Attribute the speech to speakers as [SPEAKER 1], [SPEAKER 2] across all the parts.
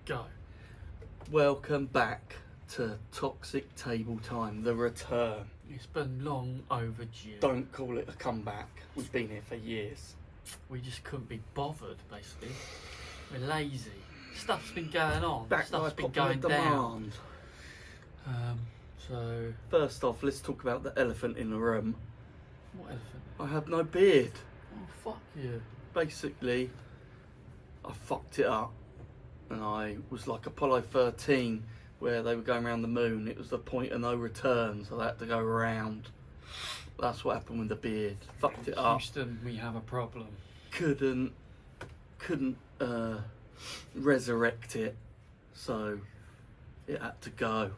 [SPEAKER 1] Go.
[SPEAKER 2] Welcome back to Toxic Table Time, the return.
[SPEAKER 1] It's been long overdue.
[SPEAKER 2] Don't call it a comeback. We've been here for years.
[SPEAKER 1] We just couldn't be bothered, basically. We're lazy. Stuff's been going on.
[SPEAKER 2] Back
[SPEAKER 1] Stuff's
[SPEAKER 2] by
[SPEAKER 1] been
[SPEAKER 2] popular
[SPEAKER 1] going down.
[SPEAKER 2] demand.
[SPEAKER 1] So...
[SPEAKER 2] First off, let's talk about the elephant in the room.
[SPEAKER 1] What elephant?
[SPEAKER 2] I have no beard.
[SPEAKER 1] Oh, fuck you.
[SPEAKER 2] Basically, I fucked it up. And I was like Apollo 13, where they were going around the moon. It was the point of no return, so I had to go around. That's what happened with the beard. Fucked it up.
[SPEAKER 1] Houston, we have a problem.
[SPEAKER 2] Couldn't resurrect it, so it had to go.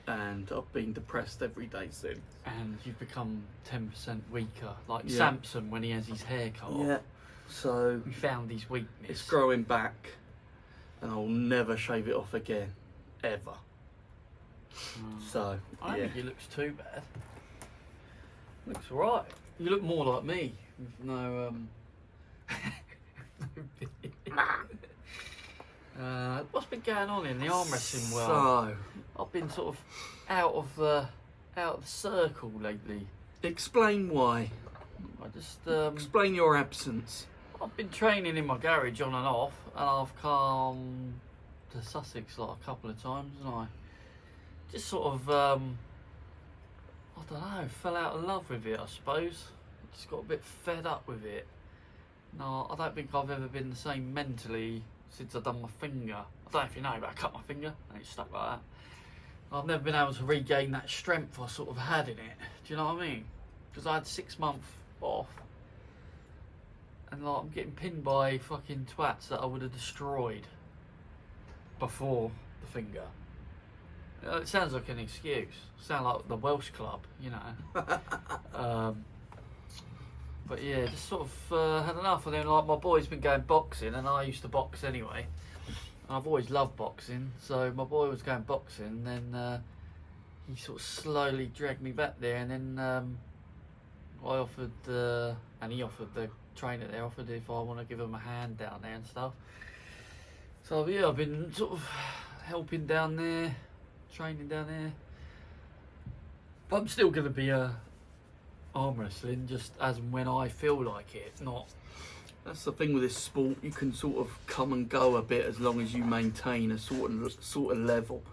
[SPEAKER 2] And I've been depressed every day since.
[SPEAKER 1] And you've become 10% weaker, like
[SPEAKER 2] Yeah.
[SPEAKER 1] Samson when he has his hair cut off.
[SPEAKER 2] Yeah, so
[SPEAKER 1] We found his weakness.
[SPEAKER 2] it's growing back, and I'll never shave it off again, ever. So,
[SPEAKER 1] I don't
[SPEAKER 2] yeah.
[SPEAKER 1] think it looks too bad. Looks alright. You look more like me with no what's been going on in the arm wrestling world?
[SPEAKER 2] So,
[SPEAKER 1] I've been sort of out of the circle lately.
[SPEAKER 2] explain why.
[SPEAKER 1] I just
[SPEAKER 2] Explain your absence.
[SPEAKER 1] I've been training in my garage on and off, and I've come to Sussex like a couple of times, and I just sort of I don't know, fell out of love with it, I suppose. Just got a bit fed up with it. No, I don't think I've ever been the same mentally since I've done my finger. I don't know if you know, but I cut my finger and it stuck like that. I've never been able to regain that strength I sort of had in it. Do you know what I mean? Because I had 6 months off, and like I'm getting pinned by fucking twats that I would have destroyed before the finger. It sounds like an excuse. Sound like the Welsh club, you know. But yeah, just sort of had enough. And then like my boy's been going boxing, and I used to box anyway. And I've always loved boxing, so my boy was going boxing. And then he sort of slowly dragged me back there, and then I offered, and he offered, the trainer there offered if I want to give him a hand down there and stuff. So yeah, I've been sort of helping down there, training down there. But I'm still going to be arm wrestling just as and when I feel like it, not.
[SPEAKER 2] That's the thing with this sport. You can sort of come and go a bit as long as you maintain a sort of level.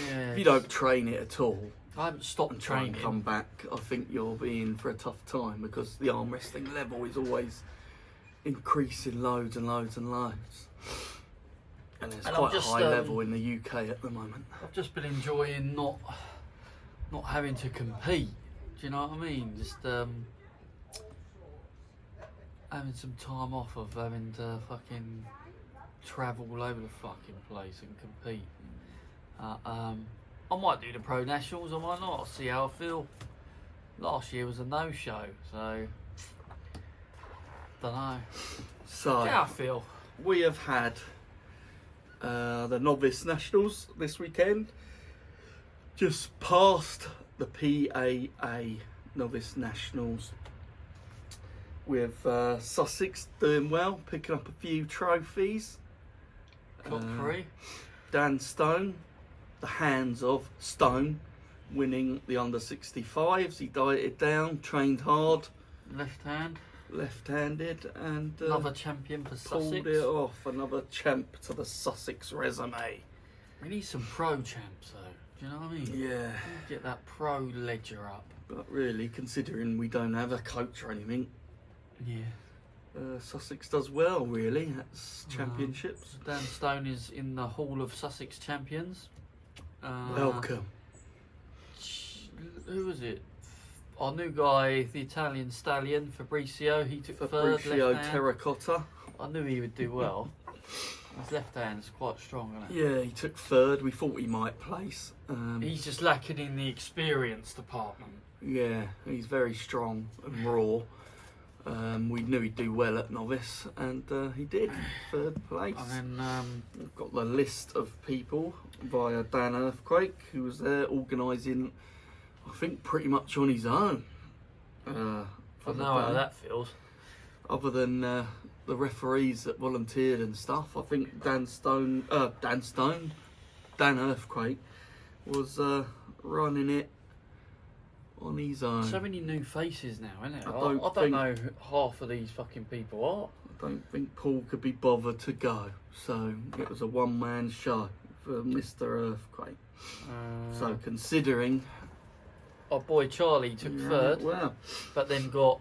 [SPEAKER 1] Yeah.
[SPEAKER 2] If you don't train it at all
[SPEAKER 1] I haven't stopped
[SPEAKER 2] and try
[SPEAKER 1] training.
[SPEAKER 2] and come back, I think you'll be in for a tough time, because the arm wrestling level is always increasing loads and loads and loads. And it's
[SPEAKER 1] And
[SPEAKER 2] quite
[SPEAKER 1] I'm just,
[SPEAKER 2] a high level in the UK at the moment.
[SPEAKER 1] I've just been enjoying not having to compete. Do you know what I mean? Just having some time off of having to fucking travel all over the fucking place and compete. I might do the Pro Nationals, I might not. I'll see how I feel. Last year was a no-show, so don't know.
[SPEAKER 2] So
[SPEAKER 1] See how I feel.
[SPEAKER 2] we have had the Novice Nationals this weekend. Just past the PAA Novice Nationals, with Sussex doing well, picking up a few trophies.
[SPEAKER 1] Top three.
[SPEAKER 2] Dan Stone, the hands of Stone, winning the under 65s. He dieted down, trained hard,
[SPEAKER 1] Left hand.
[SPEAKER 2] left-handed, and
[SPEAKER 1] Another champion for
[SPEAKER 2] pulled
[SPEAKER 1] Sussex.
[SPEAKER 2] it off. Another champ to the Sussex resume.
[SPEAKER 1] We need some pro champs though. Do you know what I mean?
[SPEAKER 2] Yeah,
[SPEAKER 1] Get that pro ledger up.
[SPEAKER 2] but really, considering we don't have a coach or anything,
[SPEAKER 1] Yeah.
[SPEAKER 2] Sussex does well, really. That's championships.
[SPEAKER 1] Dan Stone is in the Hall of Sussex Champions.
[SPEAKER 2] Welcome.
[SPEAKER 1] Who was it? Our new guy, the Italian stallion, Fabricio. He took third.
[SPEAKER 2] Fabricio
[SPEAKER 1] Left hand.
[SPEAKER 2] Terracotta.
[SPEAKER 1] I knew he would do well. His left hand's quite strong, isn't it?
[SPEAKER 2] Yeah, he took third. We thought he might place.
[SPEAKER 1] He's just lacking in the experience department.
[SPEAKER 2] Yeah, he's very strong and raw. We knew he'd do well at novice, and he did. Third place.
[SPEAKER 1] And then
[SPEAKER 2] We've got the list of people via Dan Earthquake, who was there organising, I think, pretty much on his own.
[SPEAKER 1] I know how that feels.
[SPEAKER 2] Other than the referees that volunteered and stuff. I think Dan Earthquake was running it on his own.
[SPEAKER 1] So many new faces now, isn't it?
[SPEAKER 2] I
[SPEAKER 1] I
[SPEAKER 2] don't
[SPEAKER 1] don't know who half of these fucking people are.
[SPEAKER 2] I don't think Paul could be bothered to go, so it was a one-man show for Mr. Earthquake. So considering
[SPEAKER 1] our boy Charlie took third,
[SPEAKER 2] well,
[SPEAKER 1] but then got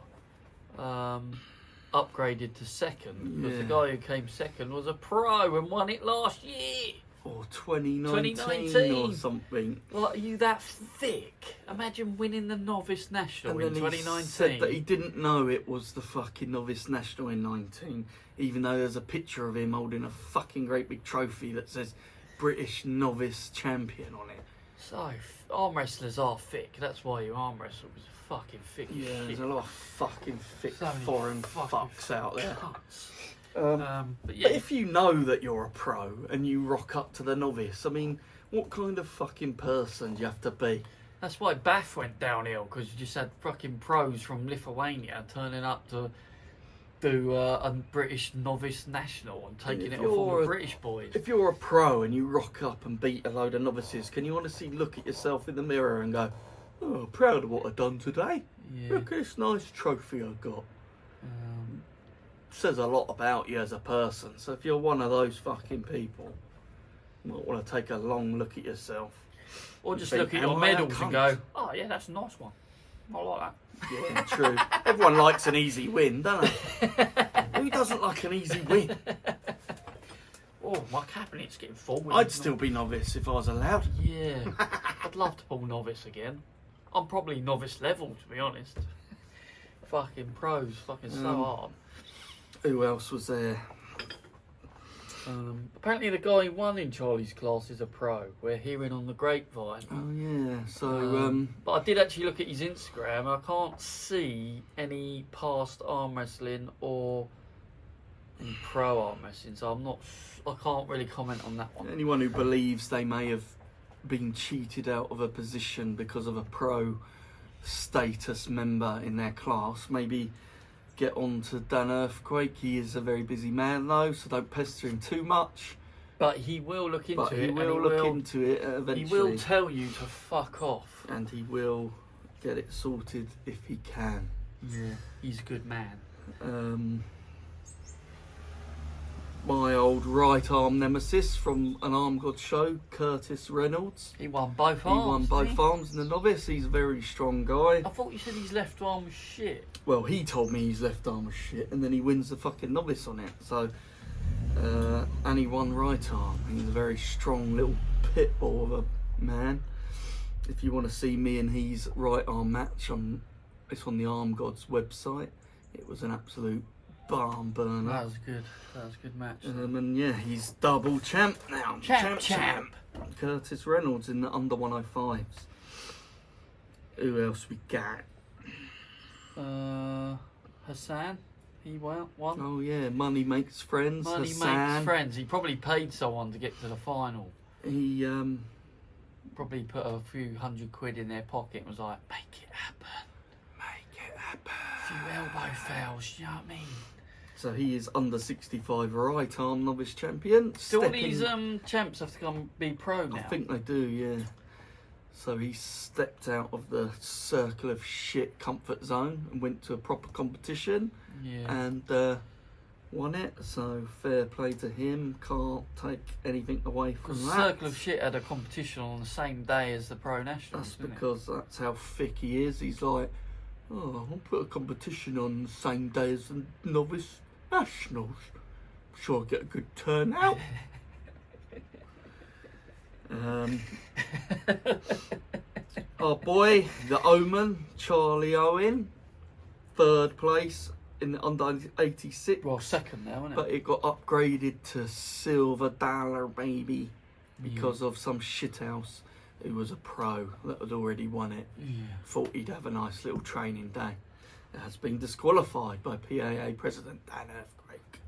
[SPEAKER 1] upgraded to second because the guy who came second was a pro and won it last year.
[SPEAKER 2] Or 2019 or something.
[SPEAKER 1] Like, are you that thick? Imagine winning the Novice National in 2019.
[SPEAKER 2] He said that he didn't know it was the fucking Novice National in 19, even though there's a picture of him holding a fucking great big trophy that says British Novice Champion on it.
[SPEAKER 1] So, arm wrestlers are thick. That's why you arm wrestle, because you're fucking thick as shit.
[SPEAKER 2] There's a lot of fucking thick
[SPEAKER 1] So many
[SPEAKER 2] foreign
[SPEAKER 1] fucking
[SPEAKER 2] fucks out there.
[SPEAKER 1] cunts.
[SPEAKER 2] But if you know that you're a pro and you rock up to the novice, I mean, what kind of fucking person do you have to be?
[SPEAKER 1] That's why Bath went downhill, because you just had fucking pros from Lithuania turning up to do a British Novice National and taking it off all the British boys.
[SPEAKER 2] If you're a pro and you rock up and beat a load of novices, can you honestly look at yourself in the mirror and go, oh, proud of what I've done today?
[SPEAKER 1] Yeah.
[SPEAKER 2] Look at this nice trophy I've got. Says a lot about you as a person. So if you're one of those fucking people, you might want to take a long look at yourself.
[SPEAKER 1] Or just
[SPEAKER 2] think,
[SPEAKER 1] look at
[SPEAKER 2] "Am
[SPEAKER 1] your
[SPEAKER 2] I a
[SPEAKER 1] medals and
[SPEAKER 2] cunt?"
[SPEAKER 1] go, oh yeah, that's a nice one. I like that.
[SPEAKER 2] Yeah, true. Everyone likes an easy win, don't they? Who doesn't like an easy win?
[SPEAKER 1] Oh, my cabinet's getting full.
[SPEAKER 2] I'd still be novice if I was allowed.
[SPEAKER 1] Yeah, I'd love to pull novice again. I'm probably novice level, to be honest. Fucking pros, fucking so hard.
[SPEAKER 2] Who else was there?
[SPEAKER 1] Apparently the guy who won in Charlie's class is a pro. We're hearing on the grapevine.
[SPEAKER 2] Oh yeah, so
[SPEAKER 1] But I did actually look at his Instagram. I can't see any past arm wrestling or any pro arm wrestling, so I can't really comment on that one.
[SPEAKER 2] anyone who believes they may have been cheated out of a position because of a pro status member in their class, maybe get on to Dan Earthquake. He is a very busy man though, so don't pester him too much.
[SPEAKER 1] But he will look into it.
[SPEAKER 2] He will look into it eventually.
[SPEAKER 1] He will tell you to fuck off.
[SPEAKER 2] And he will get it sorted if he can.
[SPEAKER 1] Yeah, he's a good man.
[SPEAKER 2] My old right arm nemesis from an Arm God show, Curtis Reynolds.
[SPEAKER 1] He won both arms.
[SPEAKER 2] He won both arms in the novice. He's a very strong guy.
[SPEAKER 1] I thought you said his left arm was shit.
[SPEAKER 2] Well, he told me his left arm was shit, and then he wins the fucking novice on it. So, and he won right arm. He's a very strong little pit bull of a man. If you want to see me and his right arm match, it's on the Arm Gods website. It was an absolute barn burner.
[SPEAKER 1] That was good. That was a good match.
[SPEAKER 2] And yeah, he's double champ now.
[SPEAKER 1] Champ.
[SPEAKER 2] Curtis Reynolds in the under 105s. Who else we got?
[SPEAKER 1] Hassan, he won.
[SPEAKER 2] Oh yeah, Money Makes Friends.
[SPEAKER 1] Money
[SPEAKER 2] Hassan.
[SPEAKER 1] makes friends. He probably paid someone to get to the final.
[SPEAKER 2] He
[SPEAKER 1] Probably put a few £100 in their pocket and was like, make it happen.
[SPEAKER 2] make it happen.
[SPEAKER 1] A few elbow fouls, you know what I mean?
[SPEAKER 2] So he is under 65 right arm novice champion.
[SPEAKER 1] Do all these champs have to come be pro now?
[SPEAKER 2] I think they do, yeah. So he stepped out of the circle of shit comfort zone and went to a proper competition.
[SPEAKER 1] Yeah.
[SPEAKER 2] And won it. So fair play to him. Can't take anything away from that.
[SPEAKER 1] Circle of Shit had a competition on the same day as the Pro Nationals.
[SPEAKER 2] That's because that's how thick he is. He's like, oh, I'll put a competition on the same day as the novice nationals. I'm sure I'll get a good turnout. Our boy, the Omen, Charlie Owen, third place in the under 86.
[SPEAKER 1] Well, second now, isn't it?
[SPEAKER 2] But it got upgraded to silver dollar, baby, because of some shithouse who was a pro that had already won it.
[SPEAKER 1] Yeah.
[SPEAKER 2] Thought he'd have a nice little training day. It has been disqualified by PAA President Dan Earthquake.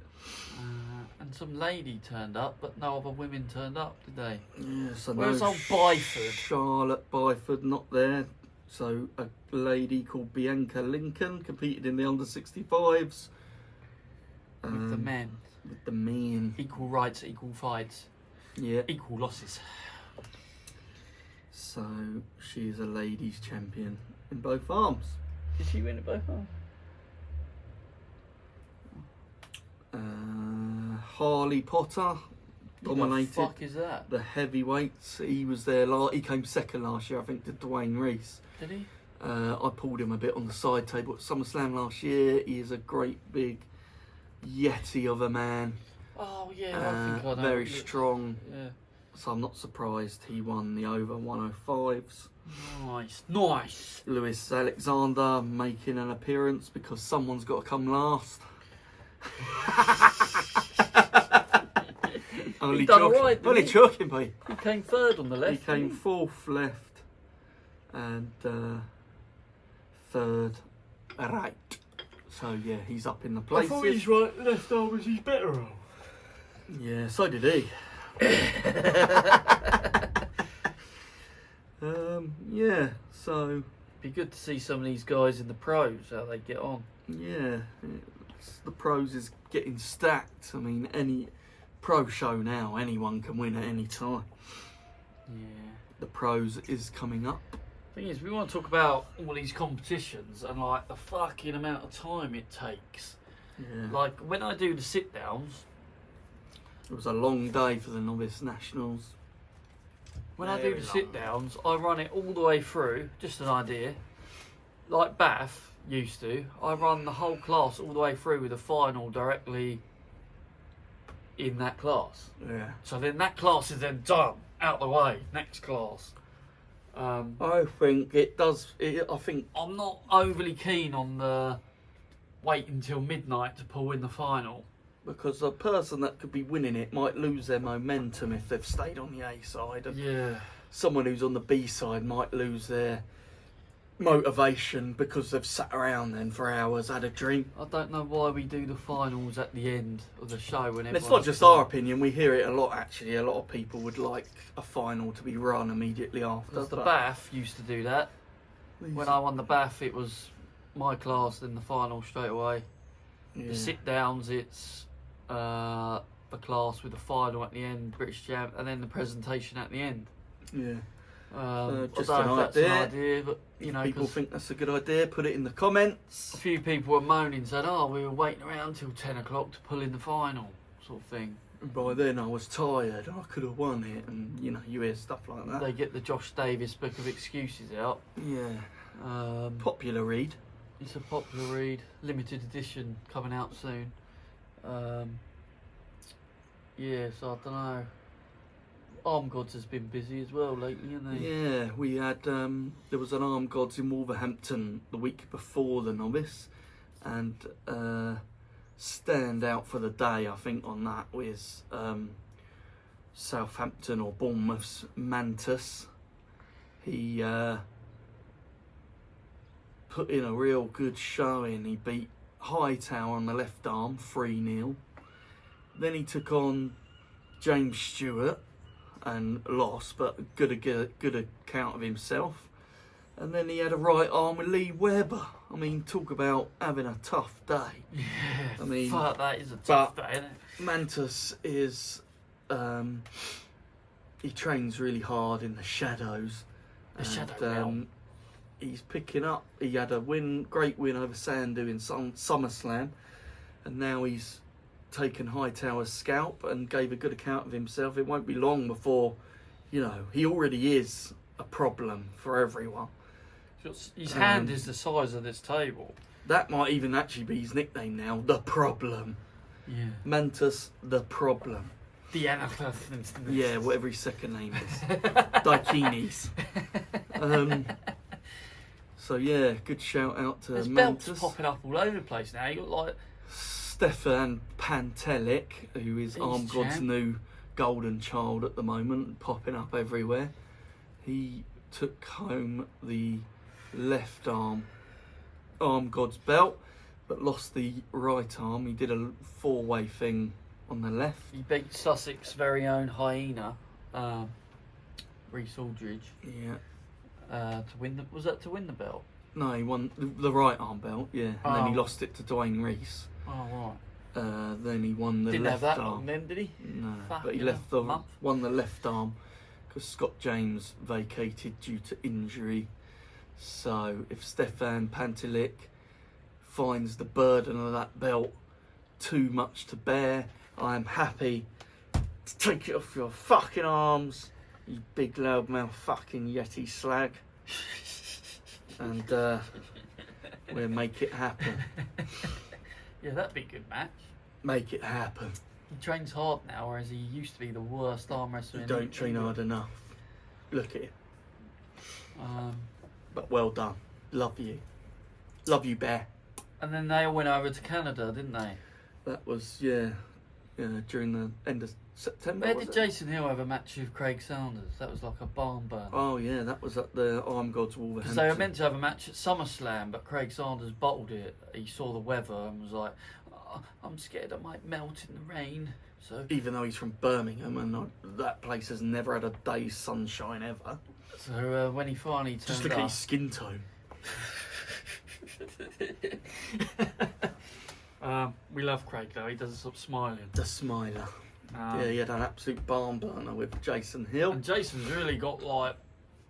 [SPEAKER 1] And some lady turned up, but no other women turned up, did they?
[SPEAKER 2] Yeah, so
[SPEAKER 1] Where's
[SPEAKER 2] no
[SPEAKER 1] old Byford?
[SPEAKER 2] Charlotte Byford not there. So a lady called Bianca Lincoln competed in the under 65s.
[SPEAKER 1] With the men.
[SPEAKER 2] With the men.
[SPEAKER 1] Equal rights, equal fights.
[SPEAKER 2] Yeah.
[SPEAKER 1] Equal losses.
[SPEAKER 2] So she's a ladies champion in both arms.
[SPEAKER 1] Did she win it both arms?
[SPEAKER 2] Harley Potter dominated
[SPEAKER 1] What the fuck is that?
[SPEAKER 2] the heavyweights. He was there. He came second last year, I think, to Dwayne Reese.
[SPEAKER 1] Did he?
[SPEAKER 2] I pulled him a bit on the side table at SummerSlam last year. He is a great big yeti of a man.
[SPEAKER 1] Oh yeah, I think I know.
[SPEAKER 2] Very strong.
[SPEAKER 1] Yeah.
[SPEAKER 2] So I'm not surprised he won the over 105s.
[SPEAKER 1] Nice.
[SPEAKER 2] Lewis Alexander making an appearance because someone's got to come last.
[SPEAKER 1] He done alright, didn't
[SPEAKER 2] only
[SPEAKER 1] he?
[SPEAKER 2] joking, mate.
[SPEAKER 1] He came third on the left.
[SPEAKER 2] He came fourth left and third right. So yeah, he's up in the
[SPEAKER 1] I
[SPEAKER 2] places.
[SPEAKER 1] thought his right left arm was his better arm.
[SPEAKER 2] Yeah, so did he. Yeah, so
[SPEAKER 1] Be good to see some of these guys in the pros, how they get on.
[SPEAKER 2] yeah, the pros is getting stacked. I mean, any pro show now, anyone can win at any time.
[SPEAKER 1] Yeah.
[SPEAKER 2] The pros is coming up.
[SPEAKER 1] Thing is, we want to talk about all these competitions and like the fucking amount of time it takes.
[SPEAKER 2] Yeah.
[SPEAKER 1] Like when I do the sit downs,
[SPEAKER 2] It was a long day for the novice nationals.
[SPEAKER 1] when I do
[SPEAKER 2] Very
[SPEAKER 1] the
[SPEAKER 2] long.
[SPEAKER 1] sit downs, I run it all the way through. Just an idea. Like Bath used to, I run the whole class all the way through with the final directly in that class.
[SPEAKER 2] Yeah.
[SPEAKER 1] So then that class is then done, out the way, next class.
[SPEAKER 2] I think it does. I think
[SPEAKER 1] I'm not overly keen on the wait until midnight to pull in the final.
[SPEAKER 2] because the person that could be winning it might lose their momentum if they've stayed on the A side, and
[SPEAKER 1] Yeah.
[SPEAKER 2] someone who's on the B side might lose their motivation because they've sat around then for hours, had a drink.
[SPEAKER 1] I don't know why we do the finals at the end of the show when
[SPEAKER 2] And it's not
[SPEAKER 1] everyone's
[SPEAKER 2] just
[SPEAKER 1] done.
[SPEAKER 2] our opinion, we hear it a lot actually. A lot of people would like a final to be run immediately after.
[SPEAKER 1] Because the
[SPEAKER 2] but
[SPEAKER 1] Bath used to do that.
[SPEAKER 2] these-
[SPEAKER 1] When I won the Bath, it was my class, then the final straight away.
[SPEAKER 2] yeah.
[SPEAKER 1] The sit downs, it's the class with the final at the end, British Jam, and then the presentation at the end.
[SPEAKER 2] Yeah.
[SPEAKER 1] Just
[SPEAKER 2] Just
[SPEAKER 1] I don't know
[SPEAKER 2] an
[SPEAKER 1] if that's an
[SPEAKER 2] idea.
[SPEAKER 1] idea, but you know,
[SPEAKER 2] People
[SPEAKER 1] 'cause
[SPEAKER 2] think that's a good idea, put it in the comments.
[SPEAKER 1] a few people were moaning, saying, "Oh, we were waiting around till 10 o'clock to pull in the final," sort of thing.
[SPEAKER 2] And by then I was tired, I could have won it, and you know, you hear stuff like that.
[SPEAKER 1] They get the Josh Davis book of excuses out.
[SPEAKER 2] Yeah.
[SPEAKER 1] Popular.
[SPEAKER 2] Popular read.
[SPEAKER 1] It's a popular read, limited edition, coming out soon. Yeah, so I don't know. Arm Gods has been busy as well lately, hasn't he?
[SPEAKER 2] Yeah, we had, there was an Armed Gods in Wolverhampton the week before the novice, and stand out for the day, I think, on that was Southampton or Bournemouth's Mantis. He put in a real good showing. He beat Hightower on the left arm, 3-0. Then he took on James Stewart and lost, but good account of himself. And then he had a right arm with Lee Webber. I mean, talk about having a tough day.
[SPEAKER 1] Yeah,
[SPEAKER 2] I mean,
[SPEAKER 1] fuck, that is a tough day, isn't it?
[SPEAKER 2] Mantis is, he trains really hard in the shadows.
[SPEAKER 1] The shadow realm.
[SPEAKER 2] He's picking up. He had a great win over Sandu in SummerSlam, and now he's taken Hightower's scalp and gave a good account of himself. It won't be long before, you know, he already is a problem for everyone.
[SPEAKER 1] His hand is the size of this table.
[SPEAKER 2] That might even actually be his nickname now, the Problem.
[SPEAKER 1] Yeah.
[SPEAKER 2] Mantis, the Problem.
[SPEAKER 1] The NFL.
[SPEAKER 2] Yeah, whatever his second name is. Daikinis. So yeah, good shout out to
[SPEAKER 1] There's
[SPEAKER 2] Mantis.
[SPEAKER 1] belts popping up all over the place now. You got like
[SPEAKER 2] Stefan Pantelic, who is
[SPEAKER 1] He's
[SPEAKER 2] Armed God's
[SPEAKER 1] champ.
[SPEAKER 2] new golden child at the moment, popping up everywhere. He took home the left arm Armed God's belt, but lost the right arm. He did a 4-way thing on the left.
[SPEAKER 1] he beat Sussex very own Hyena, Reece Aldridge,
[SPEAKER 2] Yeah.
[SPEAKER 1] to win the. Was that to win the belt?
[SPEAKER 2] No, he won the right arm belt, yeah. And then he
[SPEAKER 1] Oh.
[SPEAKER 2] lost it to Dwayne Reese.
[SPEAKER 1] Oh
[SPEAKER 2] Then he won the
[SPEAKER 1] Didn't
[SPEAKER 2] left
[SPEAKER 1] have that
[SPEAKER 2] arm.
[SPEAKER 1] long then, did he?
[SPEAKER 2] No,
[SPEAKER 1] Fuck,
[SPEAKER 2] but he
[SPEAKER 1] yeah,
[SPEAKER 2] won the left arm because Scott James vacated due to injury. So if Stefan Pantelik finds the burden of that belt too much to bear, I am happy to take it off your fucking arms, you big loudmouth fucking Yeti slag, and we'll make it happen.
[SPEAKER 1] Yeah, that'd be a good match.
[SPEAKER 2] Make it happen.
[SPEAKER 1] He trains hard now, whereas he used to be the worst arm wrestler.
[SPEAKER 2] You don't train hard enough. Look at it. But well done. Love you. Love you, Bear.
[SPEAKER 1] And then they all went over to Canada, didn't they?
[SPEAKER 2] That was, during the end of September.
[SPEAKER 1] Where
[SPEAKER 2] was
[SPEAKER 1] did
[SPEAKER 2] it?
[SPEAKER 1] Jason Hill have a match with Craig Sanders? That was like a barn burner.
[SPEAKER 2] Oh, yeah, that was at the Arm Gods Wolverhampton.
[SPEAKER 1] Because they were meant to have a match at SummerSlam, but Craig Sanders bottled it. He saw the weather and was like, "Oh, I'm scared I might melt in the rain." So
[SPEAKER 2] Even though he's from Birmingham and that place has never had a day's sunshine ever.
[SPEAKER 1] So when he finally turned
[SPEAKER 2] Just look
[SPEAKER 1] up,
[SPEAKER 2] at his skin tone.
[SPEAKER 1] we love Craig though. He does stop smiling.
[SPEAKER 2] The smiler. Yeah, he had an absolute barn burner with Jason Hill.
[SPEAKER 1] And Jason's really got like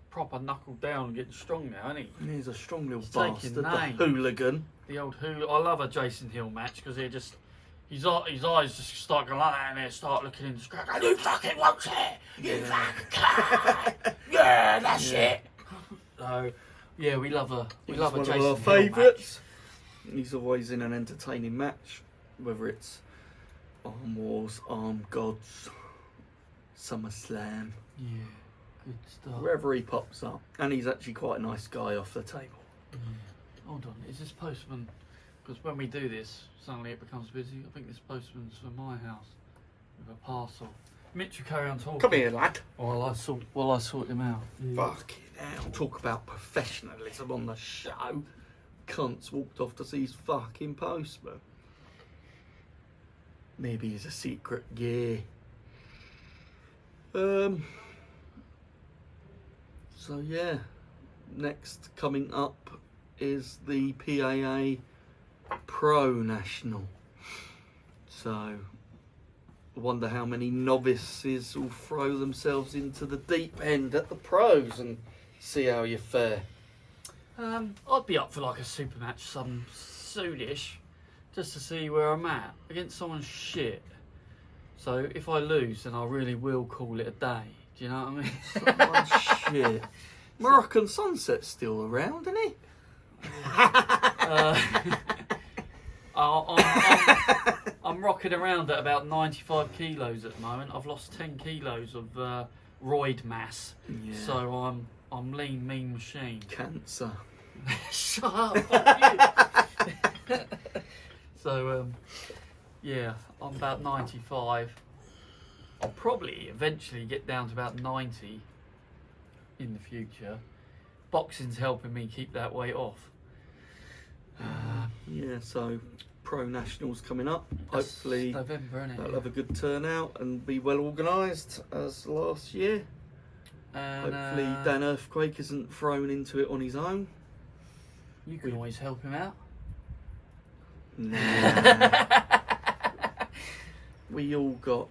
[SPEAKER 1] proper knuckled down and getting strong now, isn't he?
[SPEAKER 2] And he's a strong little
[SPEAKER 1] He's taking
[SPEAKER 2] bastard. The
[SPEAKER 1] names.
[SPEAKER 2] hooligan.
[SPEAKER 1] The old who. I love a Jason Hill match because he just. His eyes just start going like that and they start looking in the screen. You fucking won't it! You fucking can't! Yeah, that's it! So, yeah, we love a
[SPEAKER 2] He's
[SPEAKER 1] Jason
[SPEAKER 2] one
[SPEAKER 1] Hill
[SPEAKER 2] of our
[SPEAKER 1] match.
[SPEAKER 2] favourites. He's always in an entertaining match, whether it's Arm Wars, Arm Gods, SummerSlam,
[SPEAKER 1] Yeah, good stuff.
[SPEAKER 2] wherever he pops up. And he's actually quite a nice guy off the table.
[SPEAKER 1] Hold on, is this postman? Because when we do this, suddenly it becomes busy. I think this postman's for my house with a parcel. Mitch, you carry on talking.
[SPEAKER 2] Come here, lad.
[SPEAKER 1] While I sort him out.
[SPEAKER 2] Fucking hell. Talk about professionalism on the show. Cunts walked off to see his fucking postman. Maybe he's a secret gay. So yeah, next coming up is the PAA Pro National. So I wonder how many novices will throw themselves into the deep end at the pros and see how you fare.
[SPEAKER 1] I'd be up for like a super match some soonish, just to see where I'm at against someone shit. So if I lose, then I really will call it a day. Do you know what I mean?
[SPEAKER 2] Oh shit. Moroccan Sunset's still around, isn't he?
[SPEAKER 1] I'm rocking around at about 95 kilos at the moment. I've lost 10 kilos of roid mass,
[SPEAKER 2] Yeah.
[SPEAKER 1] so I'm lean, mean machine.
[SPEAKER 2] Cancer.
[SPEAKER 1] Shut up, fuck you. So yeah, I'm about 95. I'll probably eventually get down to about 90 in the future. Boxing's helping me keep that weight off.
[SPEAKER 2] Yeah, so Pro Nationals coming up.
[SPEAKER 1] That's
[SPEAKER 2] Hopefully
[SPEAKER 1] November, isn't it?
[SPEAKER 2] that'll have a good turnout and be well organised as last year.
[SPEAKER 1] And,
[SPEAKER 2] Hopefully Dan Earthquake isn't thrown into it on his own.
[SPEAKER 1] you can always help him out.
[SPEAKER 2] Nah. We all got,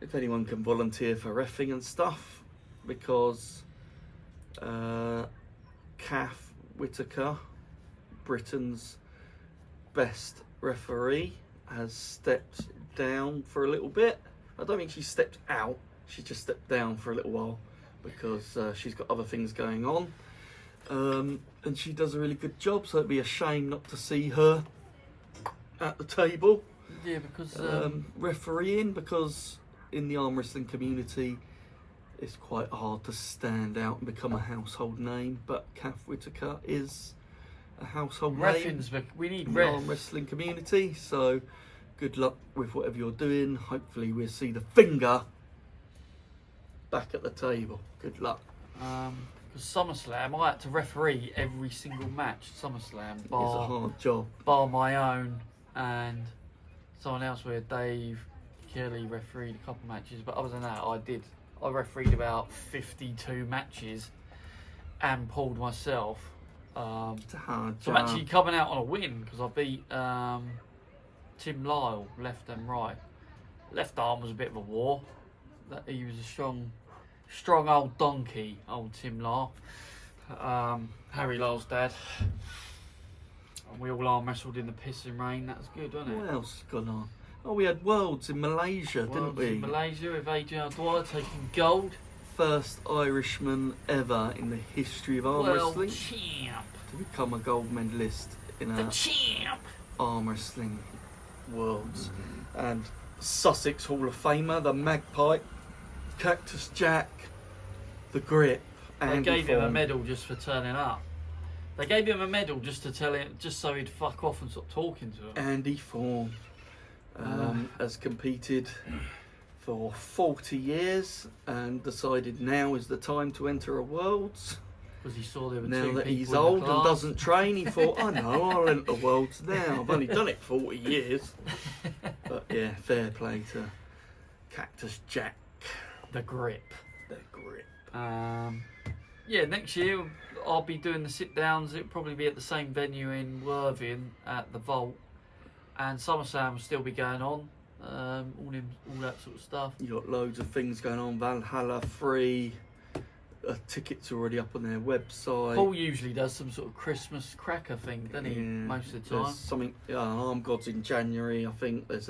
[SPEAKER 2] if anyone can volunteer for reffing and stuff, because Kath Whitaker, Britain's best referee, has stepped down for a little bit. I don't think she stepped out, she just stepped down for a little while because she's got other things going on. And she does a really good job, so it'd be a shame not to see her at the table.
[SPEAKER 1] Yeah, because
[SPEAKER 2] Refereeing, because in the arm wrestling community it's quite hard to stand out and become a household name, but Kath Whitaker is a household name
[SPEAKER 1] we need
[SPEAKER 2] in the
[SPEAKER 1] refs.
[SPEAKER 2] arm wrestling community, so good luck with whatever you're doing. Hopefully we'll see the finger back at the table. Good luck.
[SPEAKER 1] Because SummerSlam, I had to referee every single match at SummerSlam,
[SPEAKER 2] It's a hard job.
[SPEAKER 1] bar my own and someone else where Dave Kelly refereed a couple matches, but other than that I refereed about 52 matches and pulled myself.
[SPEAKER 2] It's a hard
[SPEAKER 1] So
[SPEAKER 2] job.
[SPEAKER 1] I'm actually coming out on a win because I beat Tim Lyle, left and right. Left arm was a bit of a war. That he was a strong old donkey, old Tim Lyle. Harry Lyle's dad. And we all arm wrestled in the pissing rain. That was good, wasn't it?
[SPEAKER 2] What else has gone on? Oh, we had Worlds in Malaysia, didn't
[SPEAKER 1] Worlds
[SPEAKER 2] we?
[SPEAKER 1] in Malaysia with Adrian Dwyer taking gold.
[SPEAKER 2] First Irishman ever in the history of arm wrestling
[SPEAKER 1] Champ.
[SPEAKER 2] to become a gold medalist in
[SPEAKER 1] The
[SPEAKER 2] a
[SPEAKER 1] champ.
[SPEAKER 2] arm wrestling Worlds. And Sussex Hall of Famer, the Magpie, Cactus Jack, the Grip,
[SPEAKER 1] They
[SPEAKER 2] and
[SPEAKER 1] gave him a medal just for turning up. They gave him a medal just to tell him, just so he'd fuck off and stop talking to him.
[SPEAKER 2] Andy Form has competed for 40 years and decided now is the time to enter a Worlds.
[SPEAKER 1] Because he saw there were
[SPEAKER 2] Now
[SPEAKER 1] two
[SPEAKER 2] that
[SPEAKER 1] people
[SPEAKER 2] he's
[SPEAKER 1] in the
[SPEAKER 2] old and
[SPEAKER 1] class.
[SPEAKER 2] doesn't train, he thought, I know, I'll enter Worlds now. I've only done it 40 years. But yeah, fair play to Cactus Jack.
[SPEAKER 1] The Grip.
[SPEAKER 2] The Grip.
[SPEAKER 1] Yeah, next year I'll be doing the sit downs. It'll probably be at the same venue in Worthing at the Vault, and SummerSlam will still be going on. All that sort of stuff.
[SPEAKER 2] You got loads of things going on. Valhalla free. Tickets already up on their website.
[SPEAKER 1] Paul usually does some sort of Christmas cracker thing, doesn't he? Most of the time.
[SPEAKER 2] There's something. Arm Gods in January. I think there's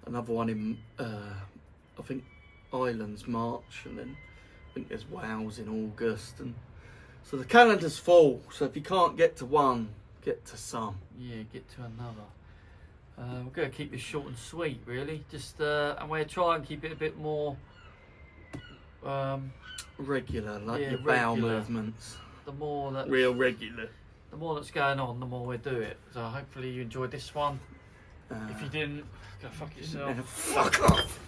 [SPEAKER 2] another one in. I think Islands March, and then I think there's Wows in August, and so the calendar's full. So if you can't get to one, get to some.
[SPEAKER 1] Yeah, get to another. We're going to keep this short and sweet, really. Just and we'll try and keep it a bit more
[SPEAKER 2] Regular, like
[SPEAKER 1] yeah,
[SPEAKER 2] your bowel
[SPEAKER 1] regular.
[SPEAKER 2] movements.
[SPEAKER 1] The more that
[SPEAKER 2] Real regular.
[SPEAKER 1] the more that's going on, the more we do it. So hopefully you enjoyed this one. If you didn't, go fuck yourself.
[SPEAKER 2] Fuck off.